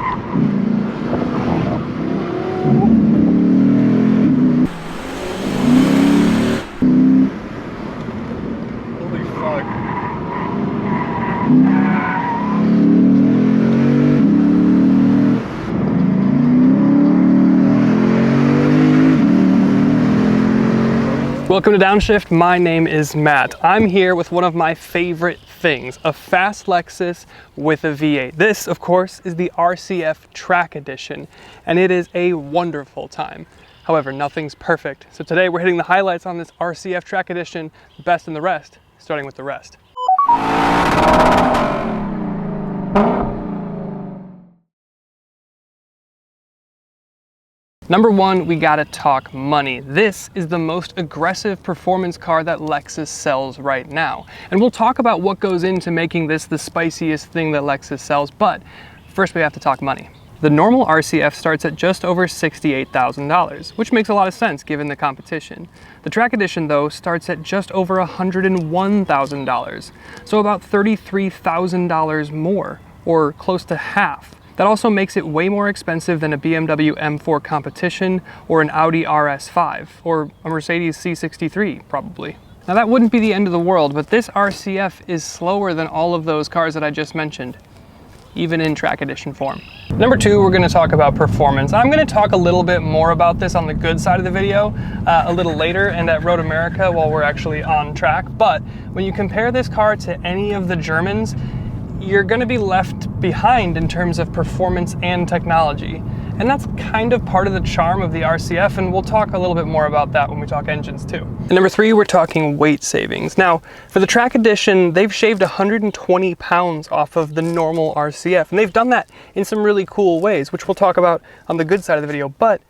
Holy fuck. Welcome to Downshift. My name is Matt. I'm here with one of my favorite things, a fast Lexus with a V8. This, of course, is the RCF Track Edition, and it is a wonderful time. However, nothing's perfect. So today we're hitting the highlights on this RCF Track Edition, the best and the rest, starting with the rest. Number one, we gotta talk money. This is the most aggressive performance car that Lexus sells right now. And we'll talk about what goes into making this the spiciest thing that Lexus sells, but first we have to talk money. The normal RCF starts at just over $68,000, which makes a lot of sense given the competition. The Track Edition, though, starts at just over $101,000, so about $33,000 more, or close to half. That also makes it way more expensive than a BMW M4 Competition or an Audi RS5 or a Mercedes C63 probably. Now that wouldn't be the end of the world, but this RCF is slower than all of those cars that I just mentioned, even in Track Edition form. Number two, we're gonna talk about performance. I'm gonna talk a little bit more about this on the good side of the video a little later and at Road America while we're actually on track, but when you compare this car to any of the Germans, you're going to be left behind in terms of performance and technology. And that's kind of part of the charm of the RCF, and we'll talk a little bit more about that when we talk engines too. And number three, we're talking weight savings. Now, for the Track Edition, they've shaved 120 pounds off of the normal RCF, and they've done that in some really cool ways, which we'll talk about on the good side of the video, but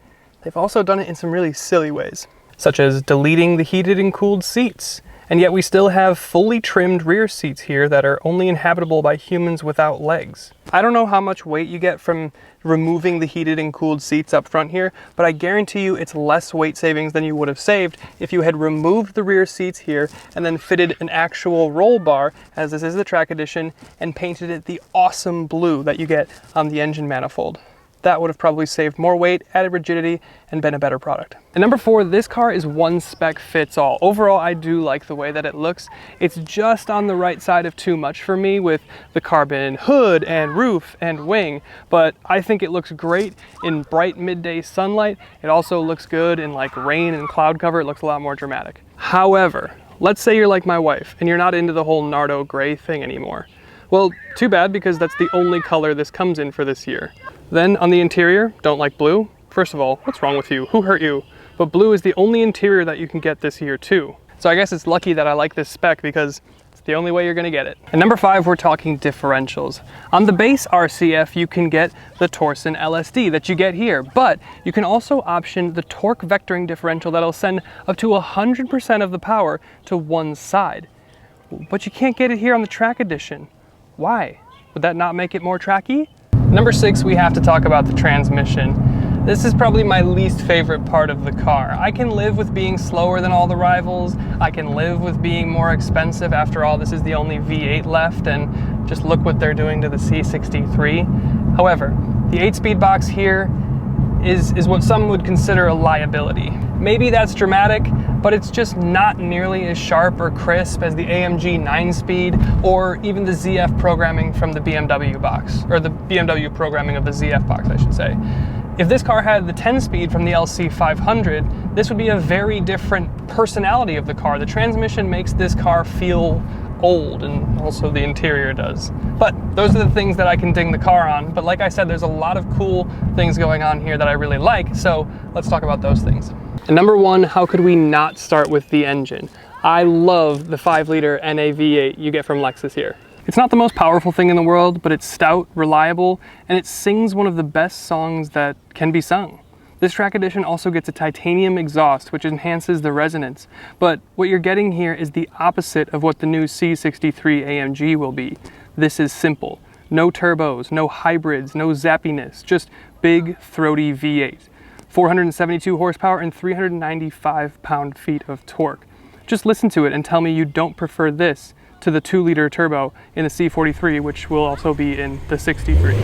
they've also done it in some really silly ways, such as deleting the heated and cooled seats. And yet we still have fully trimmed rear seats here that are only inhabitable by humans without legs. I don't know how much weight you get from removing the heated and cooled seats up front here, but I guarantee you it's less weight savings than you would have saved if you had removed the rear seats here and then fitted an actual roll bar, as this is the Track Edition, and painted it the awesome blue that you get on the engine manifold. That would have probably saved more weight, added rigidity, and been a better product. And number four, this car is one spec fits all. Overall, I do like the way that it looks. It's just on the right side of too much for me with the carbon hood and roof and wing, but I think it looks great in bright midday sunlight. It also looks good in like rain and cloud cover. It looks a lot more dramatic. However, let's say you're like my wife and you're not into the whole Nardo Grey thing anymore. Well, too bad, because that's the only color this comes in for this year. Then on the interior, don't like blue? First of all, what's wrong with you? Who hurt you? But blue is the only interior that you can get this year too. So I guess it's lucky that I like this spec because it's the only way you're gonna get it. And number five, we're talking differentials. On the base RCF, you can get the torsen LSD that you get here, but you can also option the torque vectoring differential that'll send up to 100% of the power to one side. But you can't get it here on the Track Edition. Why? Would that not make it more tracky? Number six, we have to talk about the transmission. This is probably my least favorite part of the car. I can live with being slower than all the rivals. I can live with being more expensive. After all, this is the only V8 left, and just look what they're doing to the C63. However, the 8-speed box here is what some would consider a liability. Maybe that's dramatic, but it's just not nearly as sharp or crisp as the AMG 9-speed or even the ZF programming from the BMW box, or the BMW programming of the ZF box, I should say. If this car had the 10-speed from the LC500, this would be a very different personality of the car. The transmission makes this car feel old, and also the interior does. But those are the things that I can ding the car on. But like I said, there's a lot of cool things going on here that I really like, so let's talk about those things. And number one, how could we not start with the engine? I love the 5-liter NA V8 you get from Lexus here. It's not the most powerful thing in the world, but it's stout, reliable, and it sings one of the best songs that can be sung. This Track Edition also gets a titanium exhaust, which enhances the resonance. But what you're getting here is the opposite of what the new C63 AMG will be. This is simple. No turbos, no hybrids, no zappiness, just big, throaty V8. 472 horsepower and 395 pound-feet of torque. Just listen to it and tell me you don't prefer this to the 2-liter turbo in the C43, which will also be in the 63.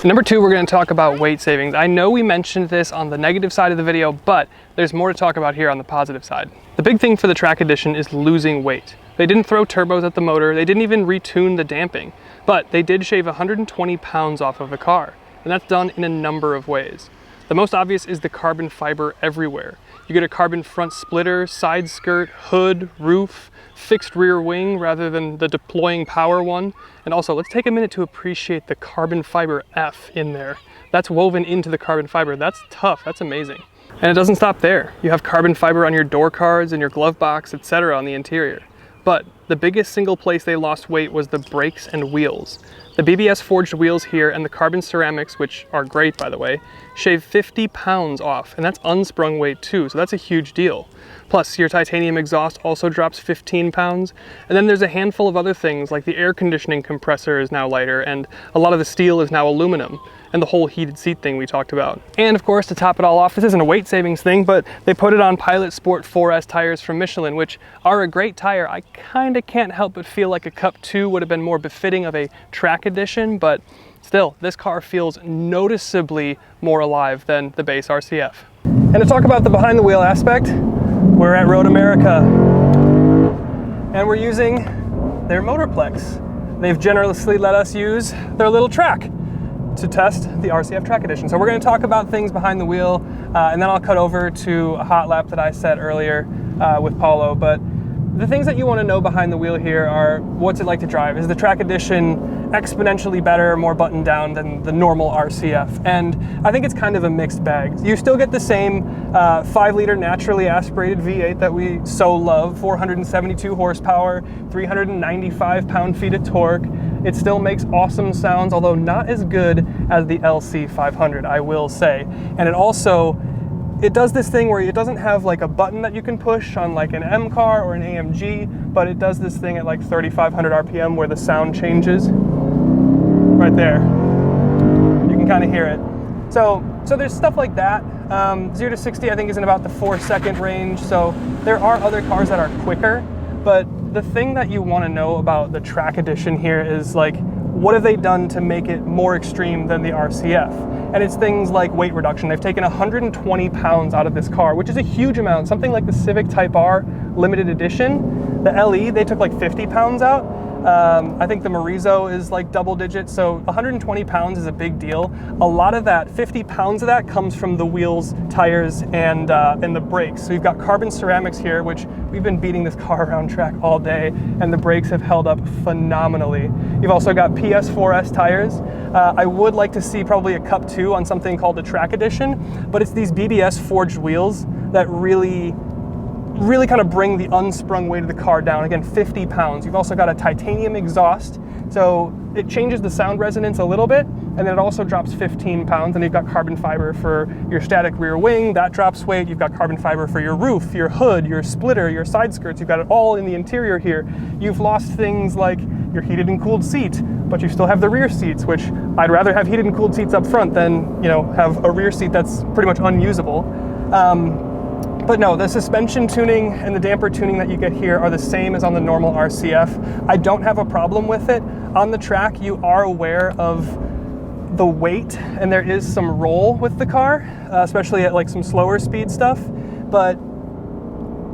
Number two, we're going to talk about weight savings. I know we mentioned this on the negative side of the video, but there's more to talk about here on the positive side. The big thing for the Track Edition is losing weight. They didn't throw turbos at the motor, they didn't even retune the damping, but they did shave 120 pounds off of the car, and that's done in a number of ways. The most obvious is the carbon fiber everywhere. You get a carbon front splitter, side skirt, hood, roof, fixed rear wing rather than the deploying power one. And also, let's take a minute to appreciate the carbon fiber F in there. That's woven into the carbon fiber. That's tough, that's amazing. And it doesn't stop there. You have carbon fiber on your door cards and your glove box, etc. on the interior. But the biggest single place they lost weight was the brakes and wheels. The BBS forged wheels here and the carbon ceramics, which are great by the way, shave 50 pounds off, and that's unsprung weight too, so that's a huge deal. Plus, your titanium exhaust also drops 15 pounds, and then there's a handful of other things like the air conditioning compressor is now lighter, and a lot of the steel is now aluminum, and the whole heated seat thing we talked about. And of course, to top it all off, this isn't a weight savings thing, but they put it on Pilot Sport 4S tires from Michelin, which are a great tire. I kinda can't help but feel like a Cup 2 would have been more befitting of a Track Edition, but still, this car feels noticeably more alive than the base RCF. And to talk about the behind the wheel aspect, we're at Road America, and we're using their Motorplex. They've generously let us use their little track to test the RCF Track Edition. So we're going to talk about things behind the wheel, and then I'll cut over to a hot lap that I set earlier with Paulo. But the things that you want to know behind the wheel here are, what's it like to drive? Is the Track Edition exponentially better, more buttoned down than the normal RCF? And I think it's kind of a mixed bag. You still get the same 5-liter naturally aspirated V8 that we so love, 472 horsepower, 395 pound-feet of torque. It still makes awesome sounds, although not as good as the LC500, I will say. And it does this thing where it doesn't have like a button that you can push on like an M car or an AMG, but it does this thing at like 3,500 RPM where the sound changes. Right there. You can kind of hear it. So there's stuff like that. 0 to 60 I think is in about the 4-second range, so there are other cars that are quicker, but the thing that you want to know about the Track Edition here is like, what have they done to make it more extreme than the RCF? And it's things like weight reduction. They've taken 120 pounds out of this car, which is a huge amount. Something like the Civic Type R limited edition, the LE, they took like 50 pounds out. I think the Morizo is like double digits, so 120 pounds is a big deal. A lot of that, 50 pounds of that comes from the wheels, tires, and the brakes. So you've got carbon ceramics here, which we've been beating this car around track all day, and the brakes have held up phenomenally. You've also got PS4S tires. I would like to see probably a Cup 2 on something called the Track Edition, but it's these BBS forged wheels that really kind of bring the unsprung weight of the car down. Again, 50 pounds. You've also got a titanium exhaust, so it changes the sound resonance a little bit, and then it also drops 15 pounds, and you've got carbon fiber for your static rear wing, that drops weight. You've got carbon fiber for your roof, your hood, your splitter, your side skirts. You've got it all in the interior here. You've lost things like your heated and cooled seat, but you still have the rear seats, which I'd rather have heated and cooled seats up front than, have a rear seat that's pretty much unusable. But no, the suspension tuning and the damper tuning that you get here are the same as on the normal RCF. I don't have a problem with it. On the track, you are aware of the weight, and there is some roll with the car, especially at like some slower speed stuff, but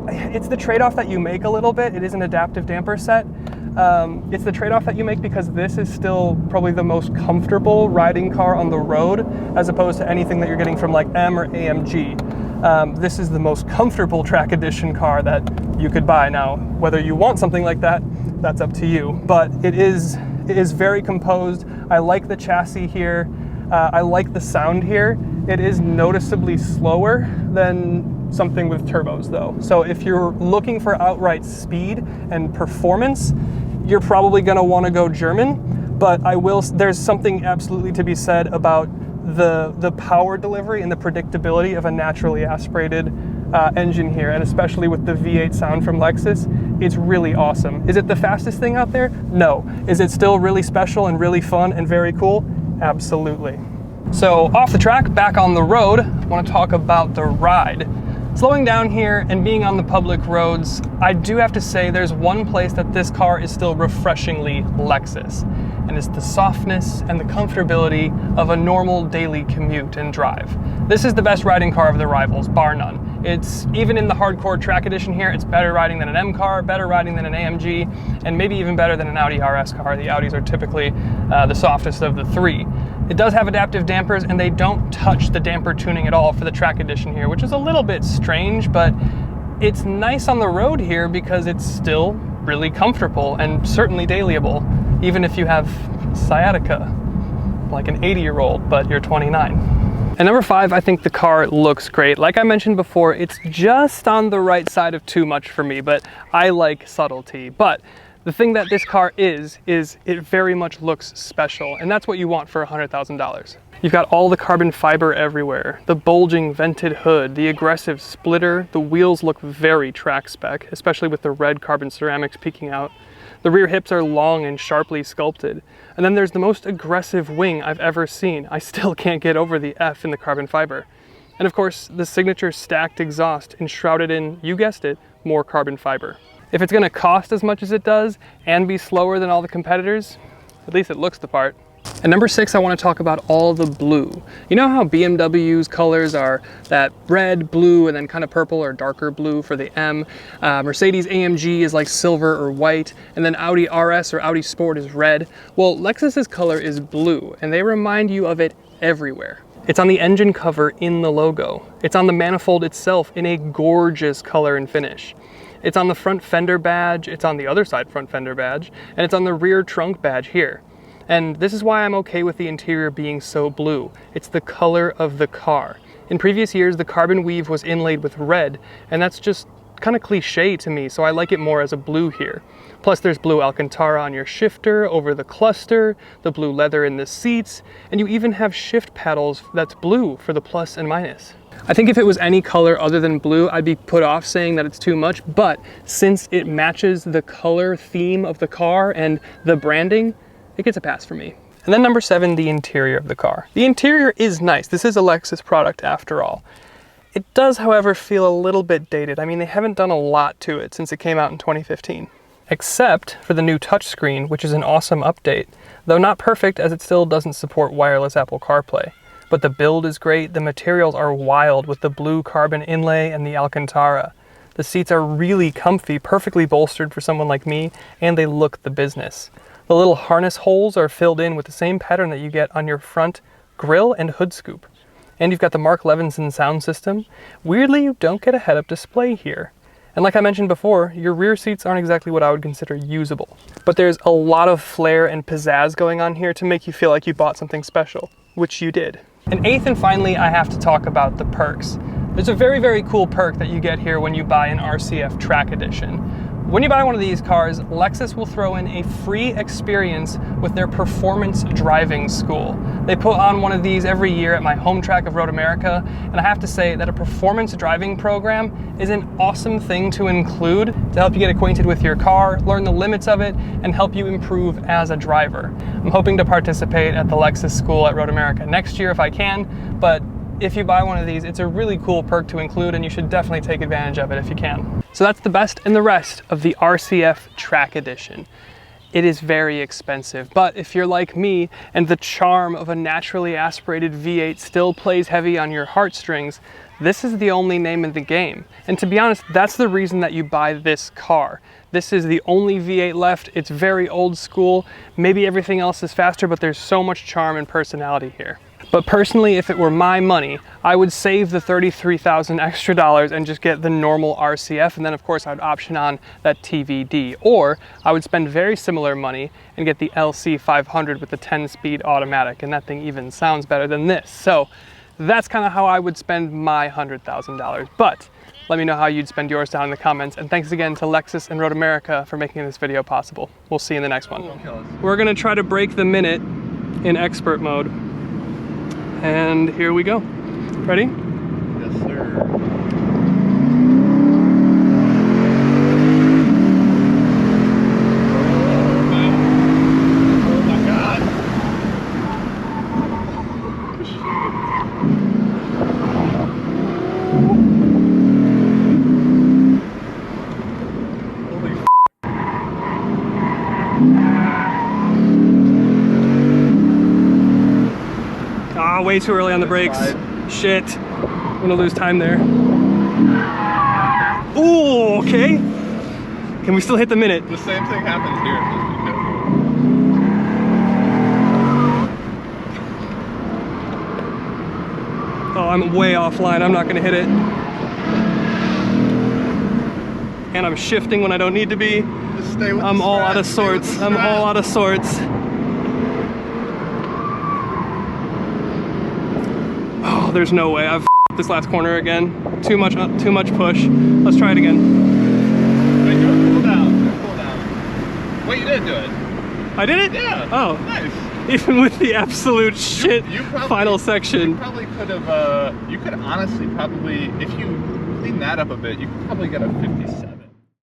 it's the trade-off that you make a little bit. It is an adaptive damper set. It's the trade-off that you make because this is still probably the most comfortable riding car on the road, as opposed to anything that you're getting from like M or AMG. This is the most comfortable Track Edition car that you could buy. Now, whether you want something like that, that's up to you. But it is very composed. I like the chassis here. I like the sound here. It is noticeably slower than something with turbos though. So if you're looking for outright speed and performance, you're probably gonna wanna go German, but there's something absolutely to be said about the power delivery and the predictability of a naturally aspirated engine here, and especially with the V8 sound from Lexus, it's really awesome. Is it the fastest thing out there? No. Is it still really special and really fun and very cool? Absolutely. So off the track, back on the road, I want to talk about the ride. Slowing down here and being on the public roads, I do have to say there's one place that this car is still refreshingly Lexus, and it's the softness and the comfortability of a normal daily commute and drive. This is the best riding car of the rivals, bar none. It's, even in the hardcore track edition here, it's better riding than an M car, better riding than an AMG, and maybe even better than an Audi RS car. The Audis are typically the softest of the three. It does have adaptive dampers, and they don't touch the damper tuning at all for the track edition here, which is a little bit strange, but it's nice on the road here because it's still really comfortable and certainly dailyable, even if you have sciatica, like an 80-year-old, but you're 29. And number 5, I think the car looks great. Like I mentioned before, it's just on the right side of too much for me, but I like subtlety. But the thing that this car is it very much looks special, and that's what you want for $100,000. You've got all the carbon fiber everywhere, the bulging vented hood, the aggressive splitter, the wheels look very track spec, especially with the red carbon ceramics peeking out. The rear hips are long and sharply sculpted. And then there's the most aggressive wing I've ever seen. I still can't get over the F in the carbon fiber. And of course, the signature stacked exhaust enshrouded in, you guessed it, more carbon fiber. If it's gonna cost as much as it does and be slower than all the competitors, at least it looks the part. And number 6, I want to talk about all the blue. You know how BMW's colors are that red, blue, and then kind of purple or darker blue for the M. Mercedes AMG is like silver or white, and then Audi RS or Audi Sport is red. Well, Lexus's color is blue, and they remind you of it everywhere. It's on the engine cover in the logo. It's on the manifold itself in a gorgeous color and finish. It's on the front fender badge, it's on the other side front fender badge, and it's on the rear trunk badge here. And this is why I'm okay with the interior being so blue. It's the color of the car. In previous years, the carbon weave was inlaid with red, and that's just kind of cliche to me, so I like it more as a blue here. Plus there's blue Alcantara on your shifter, over the cluster, the blue leather in the seats, and you even have shift paddles that's blue for the plus and minus. I think if it was any color other than blue, I'd be put off saying that it's too much, but since it matches the color theme of the car and the branding, it gets a pass for me. And then number 7, the interior of the car. The interior is nice. This is a Lexus product after all. It does, however, feel a little bit dated. I mean, they haven't done a lot to it since it came out in 2015. Except for the new touchscreen, which is an awesome update, though not perfect as it still doesn't support wireless Apple CarPlay. But the build is great, the materials are wild with the blue carbon inlay and the Alcantara. The seats are really comfy, perfectly bolstered for someone like me, and they look the business. The little harness holes are filled in with the same pattern that you get on your front grille and hood scoop. And you've got the Mark Levinson sound system. Weirdly, you don't get a head-up display here. And like I mentioned before, your rear seats aren't exactly what I would consider usable. But there's a lot of flair and pizzazz going on here to make you feel like you bought something special, which you did. And 8th and finally, I have to talk about the perks. There's a very, very cool perk that you get here when you buy an RCF Track Edition. When you buy one of these cars, Lexus will throw in a free experience with their performance driving school. They put on one of these every year at my home track of Road America, and I have to say that a performance driving program is an awesome thing to include to help you get acquainted with your car, learn the limits of it, and help you improve as a driver. I'm hoping to participate at the Lexus school at Road America next year if I can, but if you buy one of these, it's a really cool perk to include, and you should definitely take advantage of it if you can. So that's the best and the rest of the RCF Track Edition. It is very expensive, but if you're like me and the charm of a naturally aspirated V8 still plays heavy on your heartstrings, this is the only name in the game. And to be honest, that's the reason that you buy this car. This is the only V8 left. It's very old school. Maybe everything else is faster, but there's so much charm and personality here. But personally, if it were my money, I would save the $33,000 extra and just get the normal RCF, and then of course I would option on that TVD. Or I would spend very similar money and get the LC500 with the 10-speed automatic, and that thing even sounds better than this. So that's kind of how I would spend my $100,000. But let me know how you'd spend yours down in the comments, and thanks again to Lexus and Road America for making this video possible. We'll see you in the next one. We're gonna try to break the minute in expert mode. And here we go. Ready? Yes, sir. Oh my God. way too early on the brakes. Shit. I'm gonna lose time there. Ooh, okay. Can we still hit the minute? The same thing happens here. Just be careful. Oh, I'm way offline. I'm not gonna hit it. And I'm shifting when I don't need to be. Just stay with I'm the all strap, out of stay with sorts. the I'm strap. all out of sorts. Oh, there's no way. I've f***ed this last corner again. Too much push. Let's try it again. Wait, do it. Pull down. Pull down. Wait, you didn't do it. I did it? Yeah. Oh. Nice. Even with the absolute shit You probably, final section. You probably could have, you could honestly probably, if you clean that up a bit, you could probably get a 57.